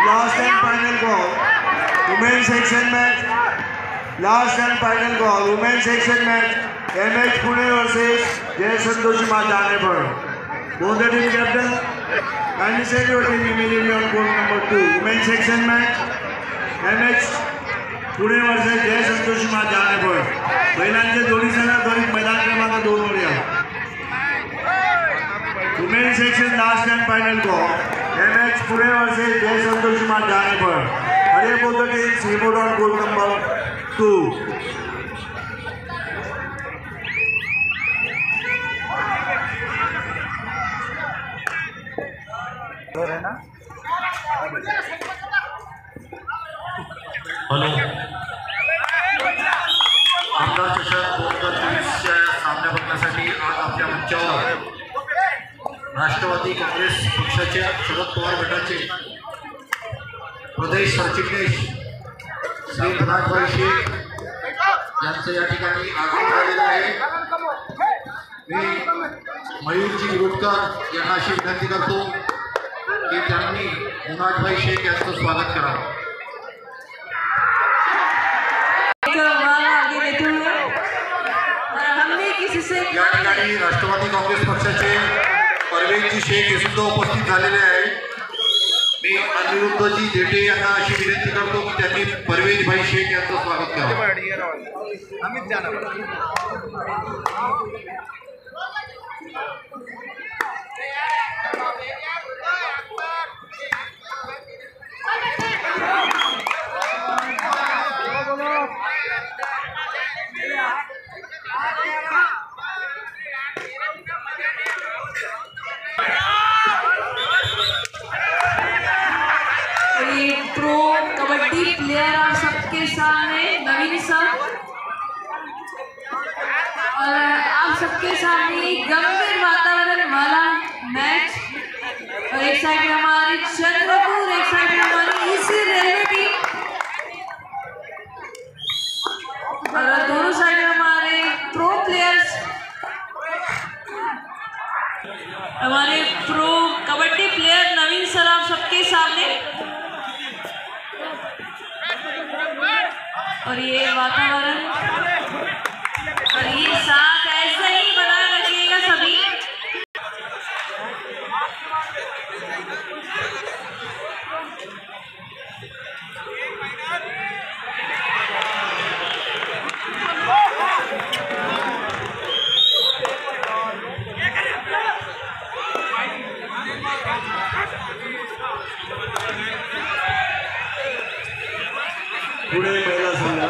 Last and final call. Women's section match. Last and final call. Women's section match. MH Pune versus Jai Santoshi Janepur. Both the team captain. Kindly send your team immediately on court number 2. Women's section match. MH Pune versus Jai Santoshi Janepur. महिलांचे जोडी संघ गणित मैदान क्रमांक 2 वर या. Women's section last and final call. MH Pune versus Jai Santoshi Janepur. Hurry both the teams remote on court number 2. Hello आमदार चषक 2023च्या सामन्या बघण्यासाठी आज आपल्या मंचावर राष्ट्रवादी काँग्रेस पक्षाचे शरद पवार गटाचे प्रदेश सरचिटणीस श्री मुनाजभाई शेख यांचं या ठिकाणी आगमन झालेलं आहे. मी मयूरजी विरोडकर यांना अशी विनंती करतो की त्यांनी मुनाजभाई शेख यांचं स्वागत करावं. या ठिकाणी राष्ट्रवादी काँग्रेस पक्षाचे परवेजी शेख हे सुद्धा उपस्थित झालेले आहेत. मी अनिरुद्धजी देठे यांना अशी विनंती करतो की त्यांनी परवेजभाई शेख यांचं स्वागत करावं. प्रो कबड्डी प्लेयर आप सबके सामने नवीन सर और आप सबके सामने गंभीर वातावरण वाला मैच और एक साइड में हमारी चंद्रपुर एक साइड में हमारी इसी रेलवे टीम और दोनों साइड में हमारे प्रो प्लेयर्स हमारे प्रो कबड्डी प्लेयर नवीन सर आप सबके सामने और ये वातावरण और ये साथ ऐसे ही बनाए रखिएगा सभी. पुणे महिला संघ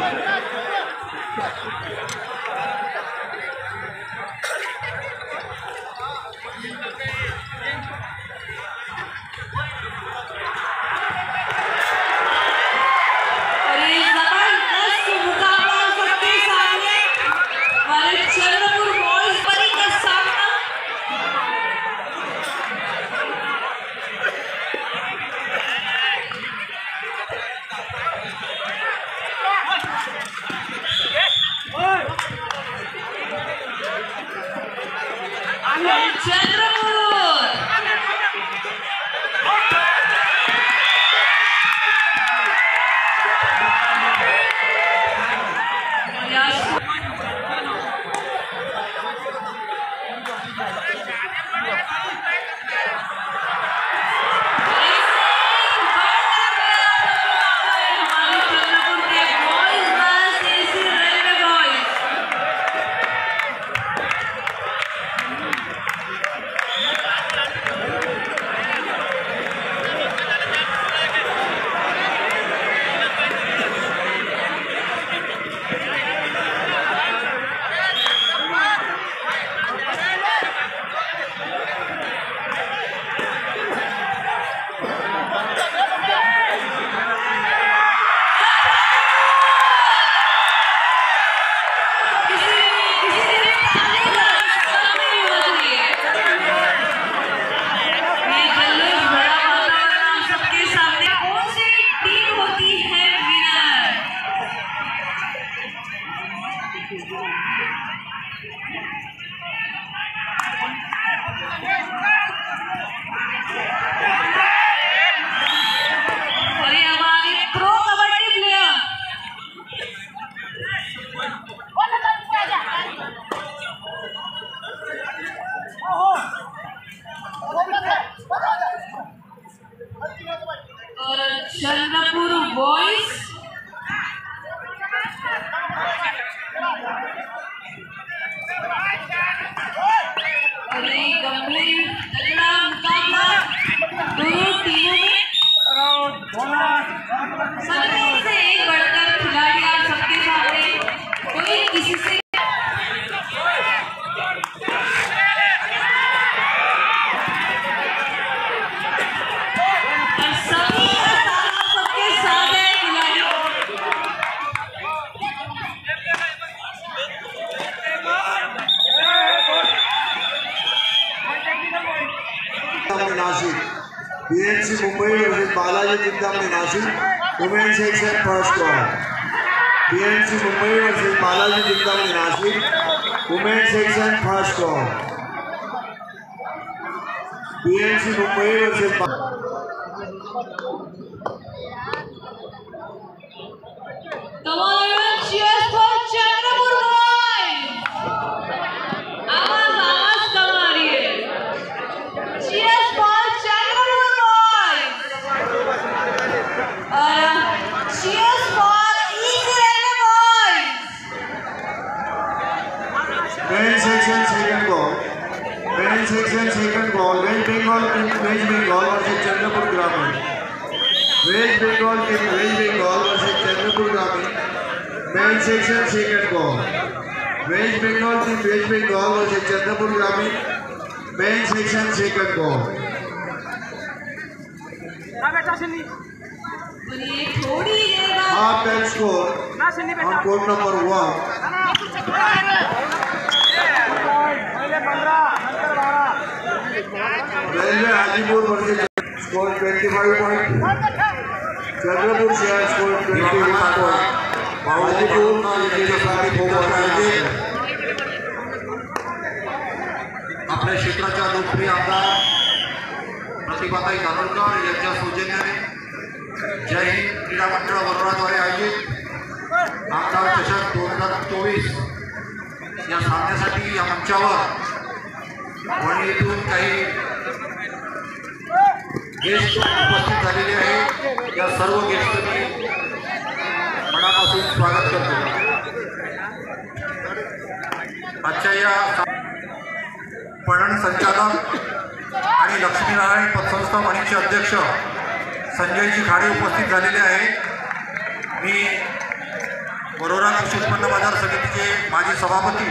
चंद्रपुर बॉयज और ये गंभीर तगड़ा मुकाबला दोनों टीमों में सबसे से एक बढ़कर खिलाड़ी आप सबके सामने कोई किसी से Nashik BNC Mumbai versus Balaji Chintamani Nashik women section first call BNC Mumbai versus Balaji Chintamani Nashik women section first call BNC Mumbai versus Come on, everyone, cheers for Chandrapur boys! आवाज कम आ रही है। Cheers for Chandrapur boys! और cheers for East Railway boys! Main section second call West Bengal versus Chandrapur Gramin West Bengal versus Chandrapur Gramin main section second call West Bengal versus Chandrapur Gramin main section second call और ये थोड़ी देर बाद half time score on court number 1 railway Hajipur versus score 25 point Chandrapur शहर score 21 point Hajipur आपल्या क्षेत्राच्या लोकप्रिय आमदार प्रतिभाताई धानोरकर यांच्या सौजन्याने जय हिंद क्रीडा मंडळ वरोराद्वारे आयोजित आमदार चषक 2024 या सामन्यासाठी या मंचावर वणी येथून काही गेस्ट उपस्थित झालेले आहे। या सर्व गेस्टचं मी मनापासून स्वागत करतो। आजच्या या पणन संचालक आणि लक्ष्मीनारायण पतसंस्था वणीचे अध्यक्ष संजयजी खाडे उपस्थित झालेले आहे। मी वरोरा कृषी उत्पन्न बाजार समितीचे माजी सभापती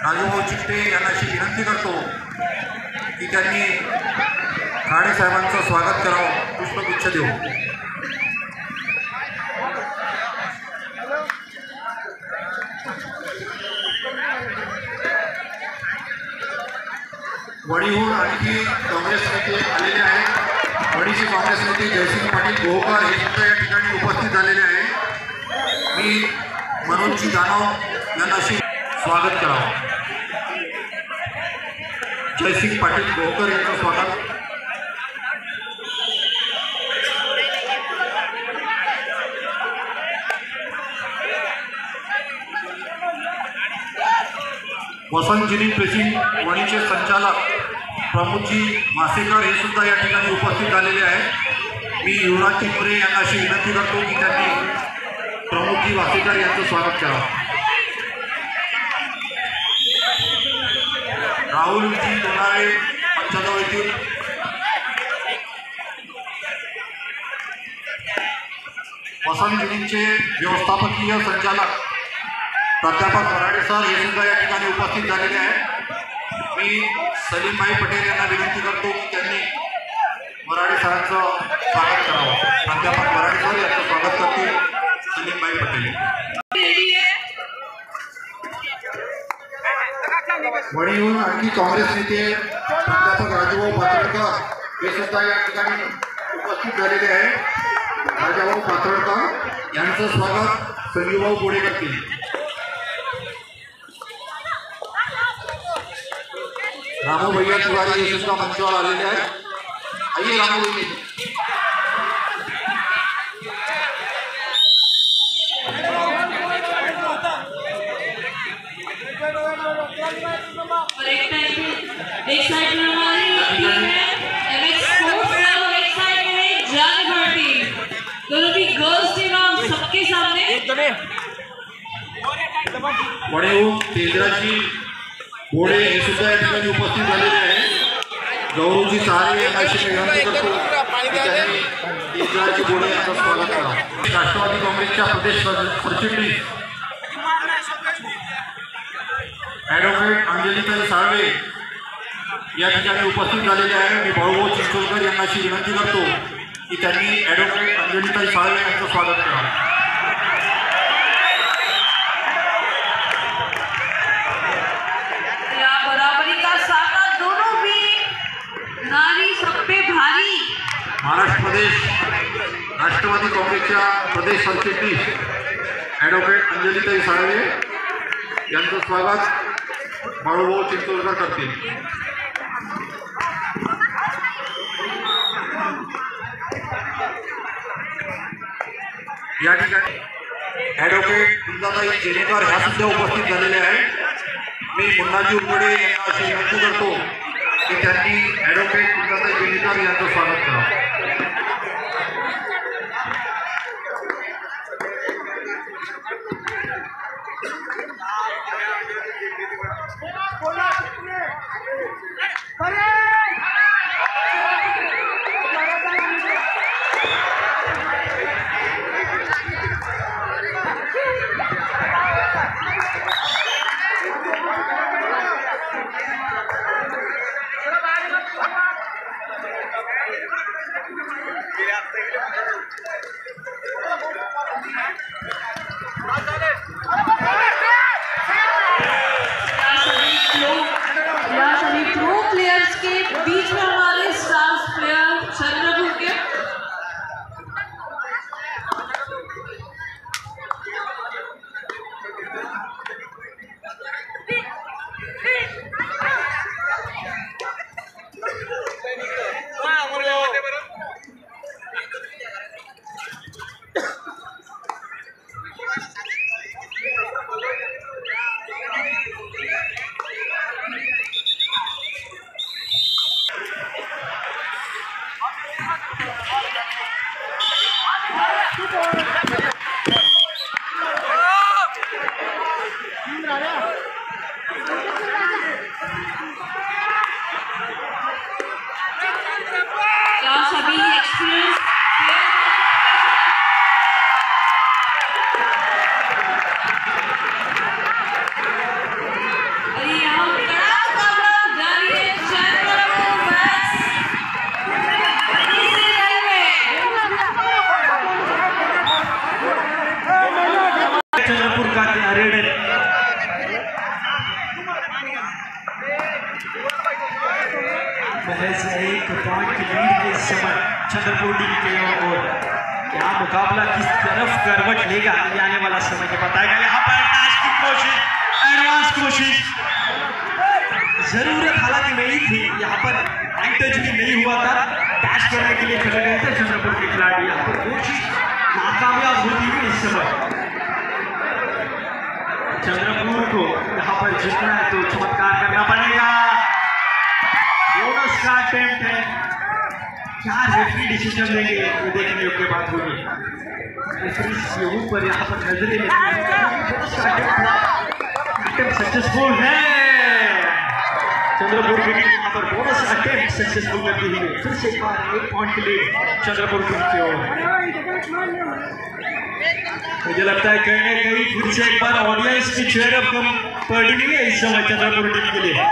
राजूभाऊ चिकटे यांना अशी विनंती करतो की त्यांनी खाडे साहेबांचं स्वागत करावं, पुष्पगुच्छ देऊ। वणीहून आणखी काँग्रेस नेते आलेले आहेत। वणीचे काँग्रेस नेते जयसिंग पाटील गोहकर हे सुद्धा या ठिकाणी उपस्थित झालेले आहे। मी मनोजजी जाधव यांना अशी स्वागत करावं। जयसिंग पाटील गोहकर यांचं स्वागत। वसंत जिनी प्रेसिंग वणीचे संचालक प्रमोदजी मासेकर हे सुद्धा या ठिकाणी उपस्थित झालेले आहेत। मी युवराज चिंबरे यांना अशी विनंती करतो की त्यांनी प्रमोदजी मासेकर यांचं स्वागत करावं। राहुलजी दोनाळे पंचगाव येथील वसंत जिनींचे व्यवस्थापकीय संचालक प्राध्यापक वराडे सर हे सुद्धा या ठिकाणी उपस्थित झालेले आहेत। मी सलीमभाई पटेल यांना विनंती करतो की त्यांनी वराडे सरांचं स्वागत करावं। प्राध्यापक वराडे सर यांचं स्वागत करतील सलीमभाई पटेल। वणीहून आणखी काँग्रेस नेते प्राध्यापक राजूभाऊ पातळकर हे सुद्धा या ठिकाणी उपस्थित झालेले आहेत। राजाभाऊ पातळकर यांचं स्वागत संजीवभाऊ पुढे करतील। रामू भैया तिवारी हे सुद्धा मंचावर आलेले आहेत। आइए रामू भैया। और एक साइड में हमारी टीम है MX स्पोर्ट्स और एक साइड में जान भर टीम। वडेहून केंद्राची घोडे हे सुद्धा या ठिकाणी उपस्थित झालेले आहे. गौरवजी सहारे यांची विनंती करतो की त्यांनी केंद्राची घोडे यांचं स्वागत करा. राष्ट्रवादी काँग्रेसच्या प्रदेश सरचिटणीस ॲडव्होकेट अंजलीताई साळवे या ठिकाणी उपस्थित झालेले आहे. मी भाऊभाऊ चिंचोलकर यांना अशी विनंती करतो की त्यांनी ॲडव्होकेट अंजलीताई साळवे यांचं स्वागत करा. महाराष्ट्र प्रदेश राष्ट्रवादी काँग्रेसच्या प्रदेश सरचिटणीस ॲडव्होकेट अंजलीताई साळवे यांचं स्वागत बाळूभाऊ चिंचोलकर करतील. या ठिकाणी ॲडव्होकेट कुंदाताई जेनेकर ह्या सुद्धा उपस्थित झालेल्या आहेत. मी मुन्नाजी उकडे यांना अशी विनंती करतो की त्यांनी ॲडव्होकेट कुंदाताई जेनेकर यांचं स्वागत करा. महज एक पॉइंट की लीड है इस समय चंद्रपुर टीम के ओर. क्या मुकाबला किस तरफ करवट लेगा ये आने वाला समय के बताएगा. यहाँ पर टैच की कोशिश, एडवांस कोशिश, जरूरत हालांकि नहीं थी. यहाँ पर एंटच भी नहीं हुआ था. टैच करने के लिए चले गए थे चंद्रपुर के खिलाड़ी. यहाँ पर कोशिश नाकामयाब होती हुई इस समय. चंद्रपुर को यहाँ पर जीतना है तो चमत्कार करना पड़ेगा. बोनस का अटेम्प्ट है. क्या रेफरी डिसीजन लेंगे ये देखने योग्य बात होगी. रेफरी के ऊपर यहाँ पर नजरें बोनस का अटेम्प्ट सक्सेसफुल है. चंद्रपुर की टीम यहाँ पर बोनस अटेम्प्ट सक्सेसफुल करती हुई फिर से एक बार एक पॉइंट के लिए चंद्रपुर टीम की ओर. मुझे लगता है कहीं ना कहीं फिर से एक बार ऑडियंस की चेयर अप कम पड़ रही है इस समय चंद्रपुर टीम के लिए.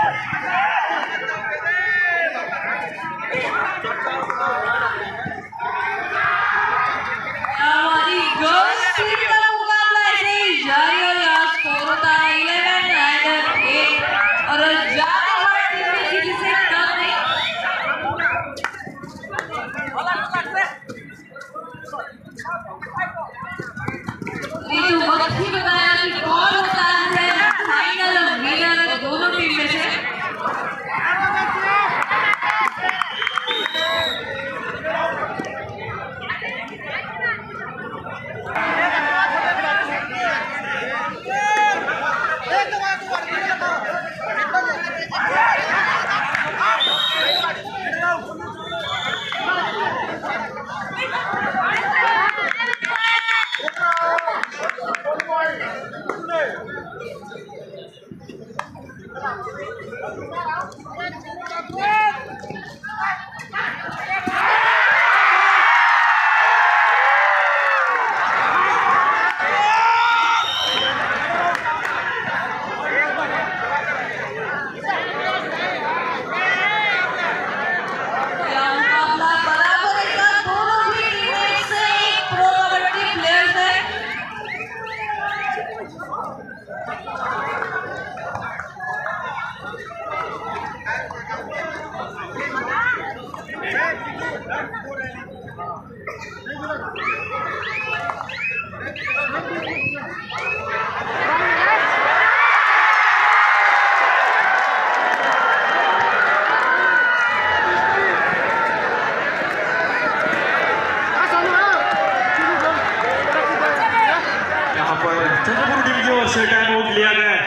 यहाँ पर चंद्रपुर टीम की ओर से टाइम आउट लिया गया है।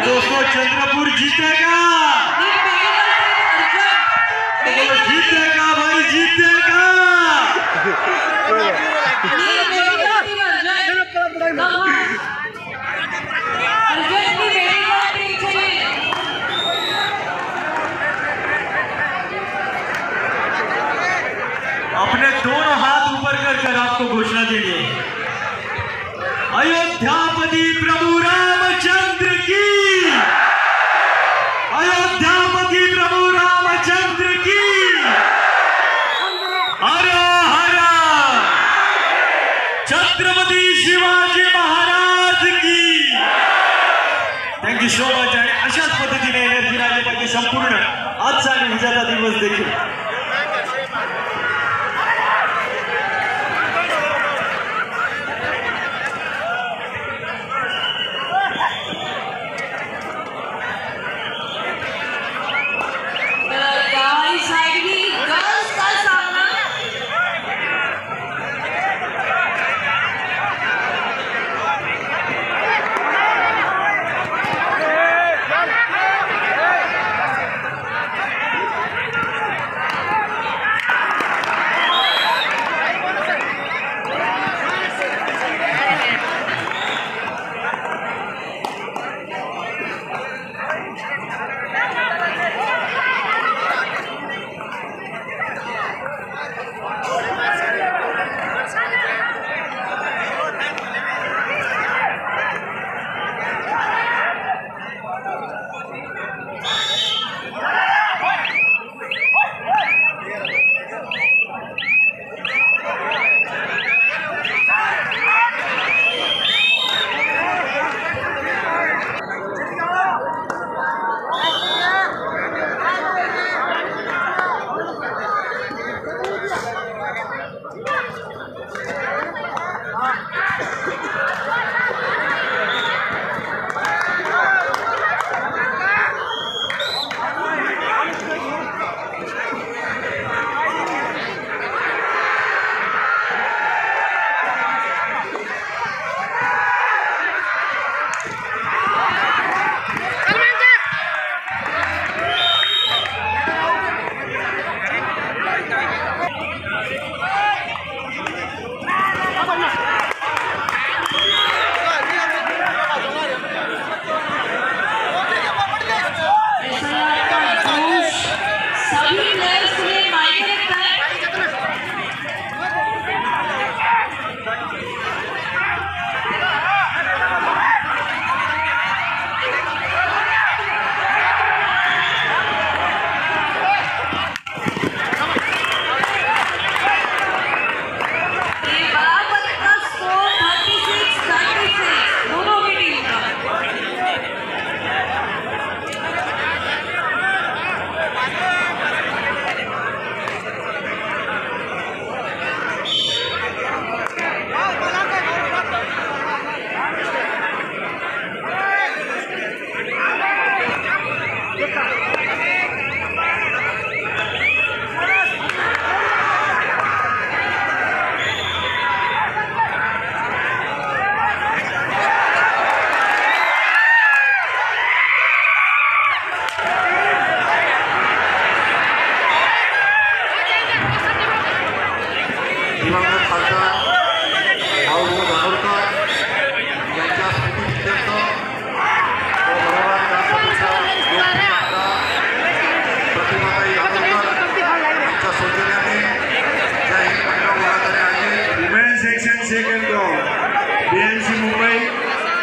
दोस्तों चंद्रपुर जीतेगा, जीतेगा भाई जीतेगा। अपने दोनों हाथ ऊपर कर आपको घोषणा देंगे। अयोध्यापति प्रभु रामचंद्र की, अयोध्यापति प्रभु रामचंद्र की हर हर, छत्रपति शिवाजी महाराज की। Thank you so much. आणि अशाच पद्धतीने एनर्जी राहिले पाहिजे संपूर्ण आजचा आणि उद्याचा दिवस देखील।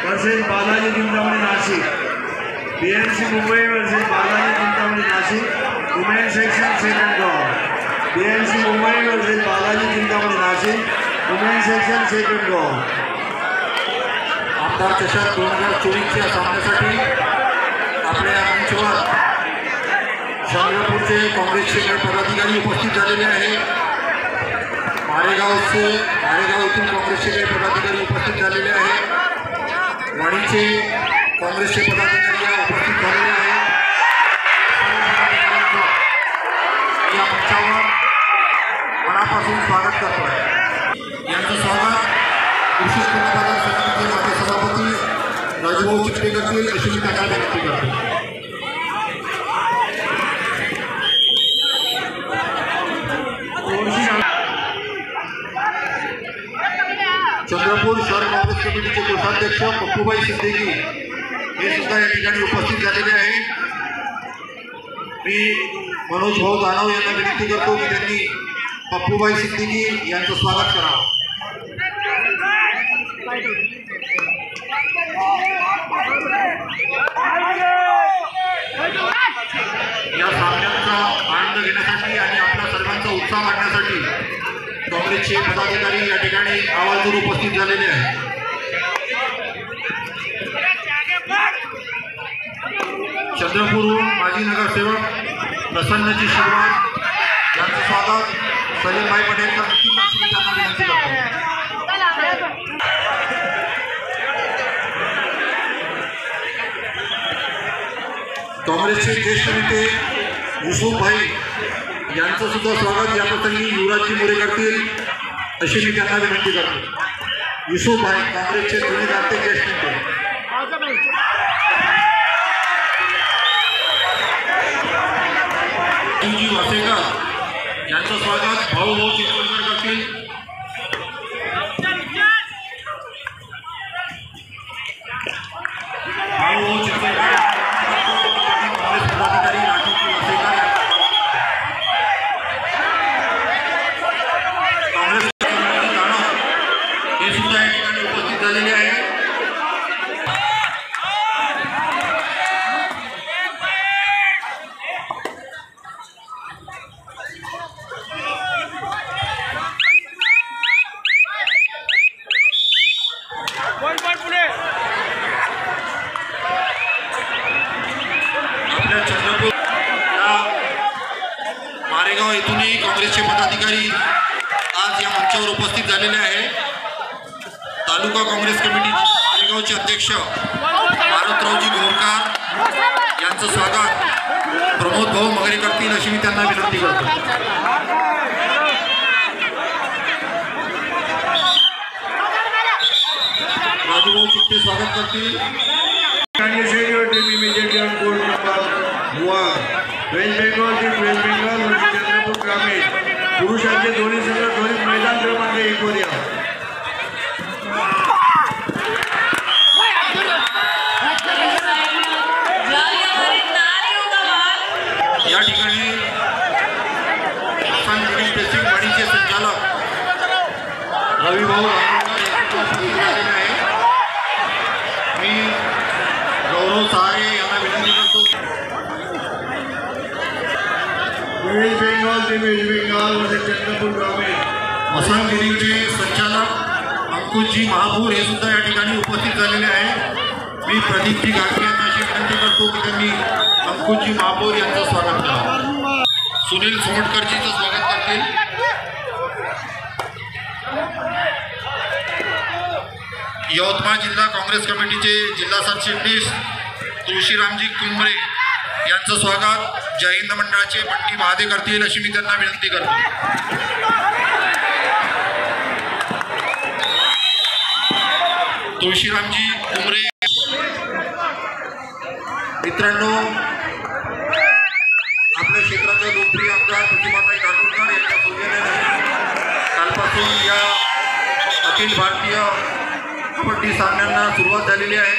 Versus Balaji Chintamani Nashik, BMC Mumbai versus Balaji Chintamani Nashik, women section second round, BMC Mumbai versus Balaji Chintamani Nashik, women section second round. आमदार चषक 2024च्या सामन्यासाठी आपल्या मंचवर चंद्रपूरचे काँग्रेसचे काही पदाधिकारी उपस्थित झालेले आहेत. मारेगाव येथून काँग्रेसचे काही पदाधिकारी उपस्थित झालेले आहेत. वाणीचे काँग्रेसचे पदाधिकारी उपस्थित झालेले आहेत. या मंचावर मनापासून स्वागत करतो आहे. यांचं स्वागत कृषी उत्पन्न बाजार समितीचे माजी सभापती राजभाऊ चिकटे करतील अशी मी त्यांना विनंती करतो. चंद्रपूर शहर काँग्रेस कमिटीचे कोषाध्यक्ष पप्पूभाई सिद्दीकी हे सुद्धा या ठिकाणी उपस्थित झालेले आहेत. मी मनोज भाऊ दानव यांना विनंती करतो की त्यांनी पप्पूभाई सिद्दीकी यांचं स्वागत करावं. या सामन्यांचा आनंद घेण्यासाठी आणि आपल्या सर्वांचा उत्साह वाढण्यासाठी काँग्रेसचे पदाधिकारी या ठिकाणी आवर्जून उपस्थित झालेले आहेत. चंद्रपूरहून माजी नगरसेवक प्रसन्नजी शिरवाड यांचं स्वागत सलीमभाई पटेलकर अंतिम वर्षी त्यांना विनंती करतो. काँग्रेसचे ज्येष्ठ नेते युसुफभाई यांचं सुद्धा स्वागत या प्रसंगी युवराजजी मोरे करतील अशी मी त्यांना विनंती करतो. युसुफभाई काँग्रेसचे जुने जाणते ज्येष्ठ नेते. वासेकर यांचं स्वागत भाऊ चिंचवडकर करतील. भाऊ चिंचवडकर काँग्रेस पदाधिकारी राठोड वासेकर काँग्रेस हे सुद्धा या ठिकाणी उपस्थित झालेले आहे. आपल्या चंद्रपूर या मारेगाव येथूनही काँग्रेसचे पदाधिकारी आज या मंचावर उपस्थित झालेले आहे. तालुका काँग्रेस कमिटी मारेगावचे अध्यक्ष मारुतरावजी गोरकार यांचं स्वागत प्रमोद भाऊ मगरे करतील अशी मी त्यांना विनंती करतो. राजूभाऊ चित्ते स्वागत करतील. वेस्ट बेंगॉल चंद्रपूर ग्रामीण पुरुषांचे दोन्ही संघ दोन्ही मैदान क्रमांक 1 वर या. या ठिकाणी प्रेसिंग वाणीचे संचालक रविभाऊ झालेले आहे. मी गौरव सहारे यांना विनंती करतो. वेस्ट बेंगॉल वर्सेस चंद्रपूर ग्रामीण मसान गिरीचे संचालक अंकुशजी महापूर हे सुद्धा या ठिकाणी उपस्थित झालेले आहेत. मी प्रदीपजी घाटगे यांना अशी विनंती करतो की त्यांनी अंकुशजी महापूर यांचं स्वागत करावं. सुनील सोमटकरजीचं स्वागत करतील. यवतमाळ जिल्हा काँग्रेस कमिटीचे जिल्हा सरचिटणीस तुळशीरामजी कुंभरे यांचं स्वागत जय हिंद मंडळाचे बंटी बहादे करतील अशी मी त्यांना विनंती करतो. तुळशीरामजी कुंभरे. मित्रांनो, आपल्या क्षेत्राच्या लोकप्रिय आमदार प्रतिभाताई दातुरकर यांच्या सूचनेने कालपासून या अखिल भारतीय कबड्डी सामन्यांना सुरुवात झालेली आहे.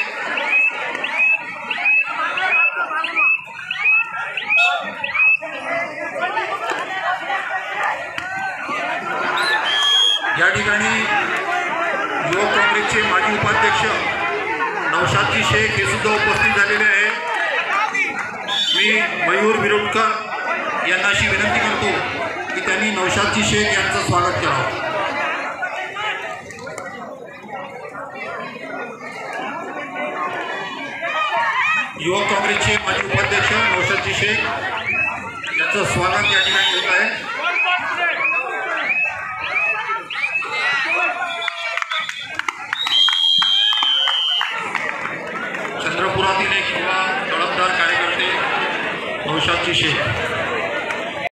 या ठिकाणी युवक काँग्रेसचे माजी उपाध्यक्ष नौशादजी शेख हे सुद्धा उपस्थित झालेले आहेत. मी मयूर विरोडकर यांना अशी विनंती करतो की त्यांनी नौशादजी शेख यांचं स्वागत करावं. युवक काँग्रेसचे माजी उपाध्यक्ष नौशादजी शेख त्यांचं स्वागत या ठिकाणी होत आहे. चंद्रपुरातील एक युवा तळमदार कार्यकर्ते नौशादजी शेख